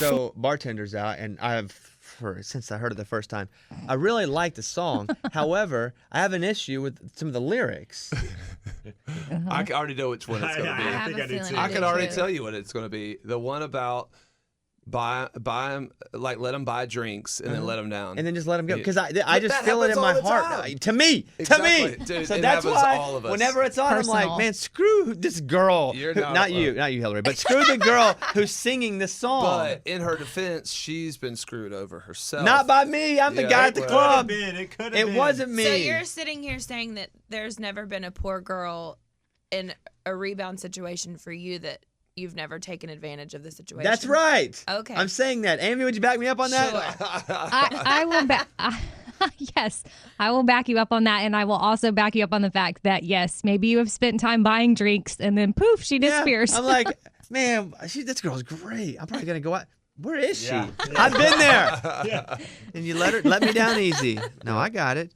So Bartender's out, and since I heard it the first time, I really like the song. However, I have an issue with some of the lyrics. I already know which one it's going to be. I think I do too. I can already tell you what it's going to be. The one about buy them, like let them buy drinks and then let them down. And then just let them go. Because I just that feel it in my happens all the heart. time. To me. Exactly. Dude, So it that's happens why all of us. whenever it's on, I'm like, man, screw this girl. You're Not you, Hillary, but screw the girl who's singing this song. But in her defense, she's been screwed over herself. Not by me. I'm the guy at the club. It could have been. It wasn't me. So you're sitting here saying that there's never been a poor girl in a rebound situation for you that you've never taken advantage of the situation. That's right. Okay. I'm saying that. Amy, would you back me up on that? Sure. I will back. Yes, I will back you up on that, and I will also back you up on the fact that yes, maybe you have spent time buying drinks, and then poof, she disappears. Yeah, I'm like, man, this girl's great. I'm probably gonna go out. Where is she? I've been there. And you let me down easy. No, I got it.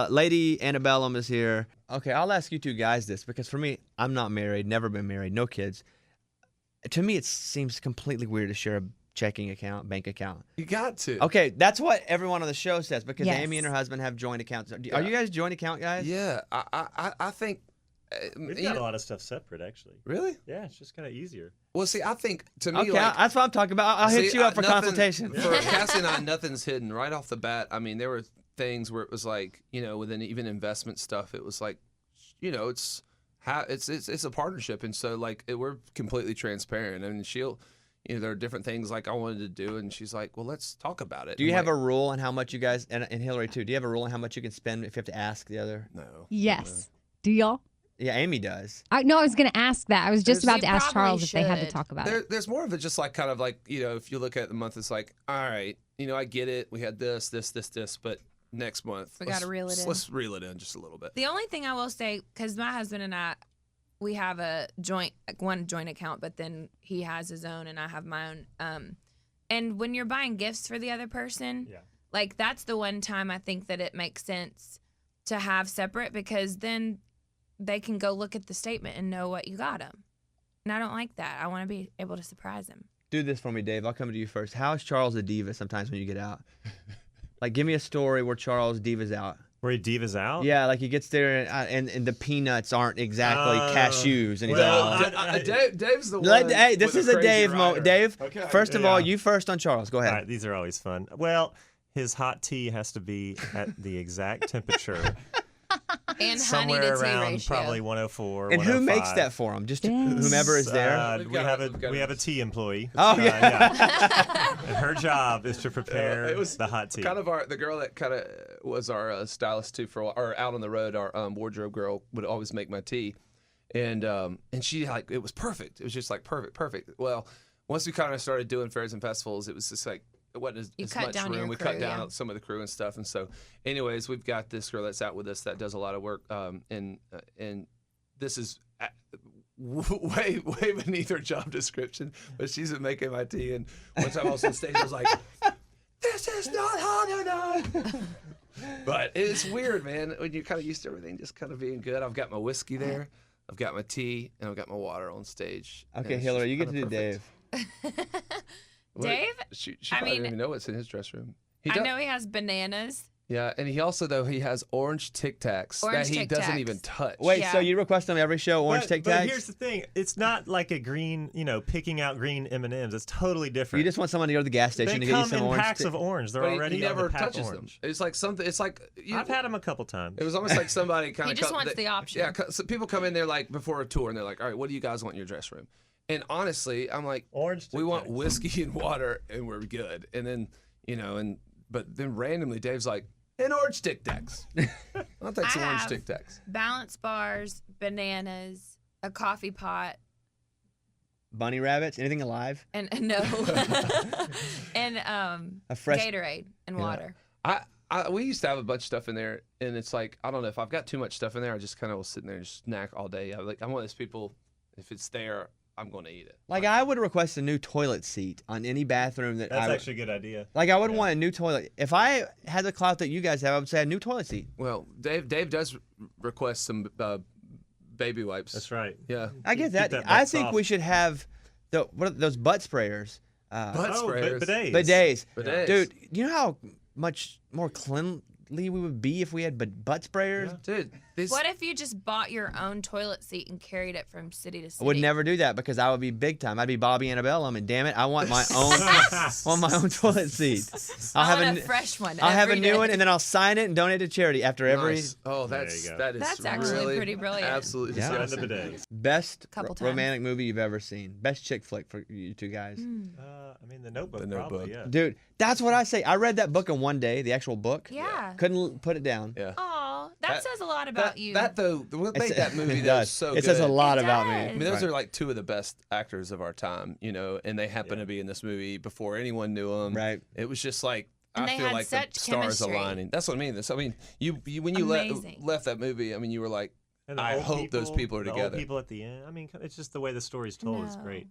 Lady Antebellum is here. Okay, I'll ask you two guys this because for me, I'm not married, never been married, no kids. To me, it seems completely weird to share a checking account, bank account. You got to. Okay, that's what everyone on the show says because Yes. Amy and her husband have joint accounts. Are you guys joint account guys? Yeah, I think. We've got a lot of stuff separate, actually. Really? Yeah, it's just kind of easier. Well, see, I think to me, Okay, like, that's what I'm talking about. I'll hit you up for nothing- consultation. For Cassie and I, nothing's hidden right off the bat. I mean, there were things where it was like, within even investment stuff, it was like, it's a partnership, and so like we're completely transparent. I mean, there are different things like I wanted to do, and she's like, well, let's talk about it. Do you have a rule on how much you guys, and Hillary too, do you have a rule on how much you can spend if you have to ask the other? No. Yes. Do y'all? Yeah, Amy does. I was going to ask that. I was just about to ask probably Charles if they had to should. talk about it. There's more of it just like kind of like, if you look at the month, it's like, all right, I get it. We had this, but next month, We gotta reel it in. Let's reel it in just a little bit. The only thing I will say, because my husband and I, we have one joint account, but then he has his own and I have my own. And when you're buying gifts for the other person, like that's the one time I think that it makes sense to have separate because then they can go look at the statement and know what you got them. And I don't like that. I want to be able to surprise him. Do this for me, Dave. I'll come to you first. How is Charles a diva sometimes when you get out? Like, give me a story where Charles diva's out. Where he divas out? Yeah, like he gets there and the peanuts aren't exactly cashews. And he's like, Dave's the one. Hey, this with is the a Dave crazy moment. rider. Dave, Okay. first of all, you first on Charles. Go ahead. All right, these are always fun. Well, his hot tea has to be at the exact temperature. And honey Somewhere to tea around ratio. probably 104. And who 105. makes that for him? Just whomever is there? We've We got have a tea employee. Oh, yeah. And her job is to prepare It was the hot tea. Kind of the girl that kind of was our stylist too for a while, or out on the road. Our wardrobe girl would always make my tea, and she it was perfect. It was just like perfect. Well, once we kind of started doing fairs and festivals, it was just like it wasn't as cut much down room. your We crew, cut down yeah. some of the crew and stuff, and so, anyways, we've got this girl that's out with us that does a lot of work, and this is way beneath her job description, but she's been making my tea, and one time I was on stage, I was like, "This is not hot enough." But it's weird, man, when you're kind of used to everything just kind of being good. I've got my whiskey there, I've got my tea, and I've got my water on stage. Okay, and it's Hillary, just you get to do kinda Dave. perfect. Dave? She I probably mean, don't even know what's in his dress room. I know he has bananas. Yeah, and he has orange Tic Tacs Orange that he Tic doesn't Tacs. even touch. Wait, Yeah. so you request on every show orange Tic But Tacs? here's the thing: it's not like a green, picking out green M&Ms. It's totally different. You just want someone to go to the gas station they to get you come some in orange. packs of orange. They're But already he never on the pack touches them. orange. It's like something. It's like I've had them a couple times. It was almost like somebody kind He of. just wants the option. Yeah, so people come in there like before a tour, and they're like, "All right, what do you guys want in your dress room?" And honestly, I'm like, Orange Tic we want Tacs. whiskey and water, and we're good. And then but then randomly, Dave's like, "And orange Tic Tacs." I'll take some I orange have- Tic Tacs. Balance bars, bananas, a coffee pot, Bunny rabbits, anything alive? and no, and A fresh. Gatorade and water. We used to have a bunch of stuff in there, and it's like, I don't know, if I've got too much stuff in there, I just kind of will sit in there and just snack all day. I'm one of those people, if it's there, I'm going to eat it. Like I would request a new toilet seat on any bathroom that That's I. actually a good idea. Like I would want a new toilet. If I had the clout that you guys have, I would say a new toilet seat. Well, Dave does request some baby wipes. That's right. Yeah. I get Keep that. that I butt think soft. we should have those butt sprayers. Butt Oh, sprayers. bidets. bidets. Bidets. Dude, you know how much more cleanly we would be if we had butt sprayers? Dude, these. What if you just bought your own toilet seat and carried it from city to city? I would never do that because I would be big time. I'd be Bobby Antebellum, and damn it, I want my own toilet seat. I want a fresh one. I'll have a every new day. one, and then I'll sign it and donate to charity after every Nice. Oh, There you go. That's actually really pretty brilliant. Absolutely. Yeah. Sign disgusting. the bidets. best Couple times. romantic movie you've ever seen. Best chick flick for you two guys. I mean, The Notebook. The Notebook. Probably, yeah. Dude, that's what I say. I read that book in one day, the actual book. Yeah. Couldn't put it down. Yeah. Aw, that says a lot about you. That though, what made that movie It though does. so It good. says a lot It about does. me. I mean, those Right. are like two of the best actors of our time, you know, and they happen to be in this movie before anyone knew them. Right. It was just like And I they feel had like the such stars chemistry. aligning. That's what I mean. I mean, you when you Amazing. left that movie, I mean, you were like, And the I old hope those people are the together. Old people at the end. I mean, it's just the way the story's told is No. great.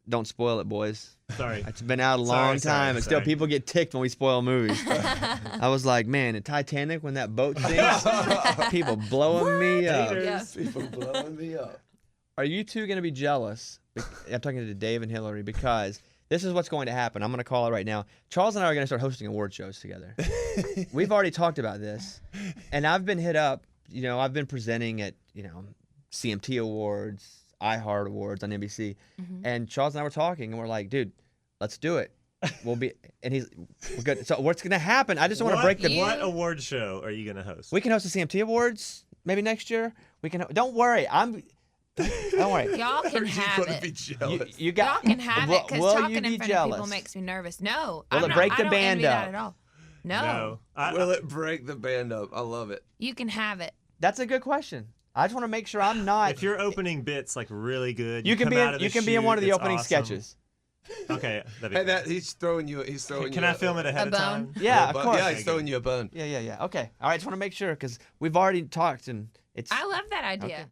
Don't spoil it, boys. Sorry. It's been out a Sorry, long sorry, time, and still sorry. people get ticked when we spoil movies. I was like, man, in Titanic, when that boat sinks, people blowing me up. Haters. People blowing me up. Are you two going to be jealous? I'm talking to Dave and Hillary because this is what's going to happen. I'm going to call it right now. Charles and I are going to start hosting award shows together. We've already talked about this, and I've been hit up. You know, I've been presenting at CMT Awards, iHeart Awards on NBC, and Charles and I were talking, and we're like, dude, let's do it. We'll be, and we're good. So what's going to happen? I just want to break the. What award show are you going to host? We can host the CMT Awards maybe next year. We can. Don't worry. Don't worry. Y'all can You're have gonna it. be jealous. You got. Y'all can have it because Will talking you in be front of jealous? people makes me nervous. No, Will I'm it not, break I the don't band envy that up? at all. No. Will it break the band up? I love it. You can have it. That's a good question. I just want to make sure I'm not. If you're opening bits like really good, you can come be out in, of you the can be in one of chute, the it's opening awesome. sketches. Okay. that'd be Hey, cool. that he's throwing you. He's throwing you. Can I film it ahead A of time? bone? Yeah, of course. Yeah, he's throwing you a bone. Yeah. Okay. All right. Just want to make sure because we've already talked and it's. I love that idea. Okay.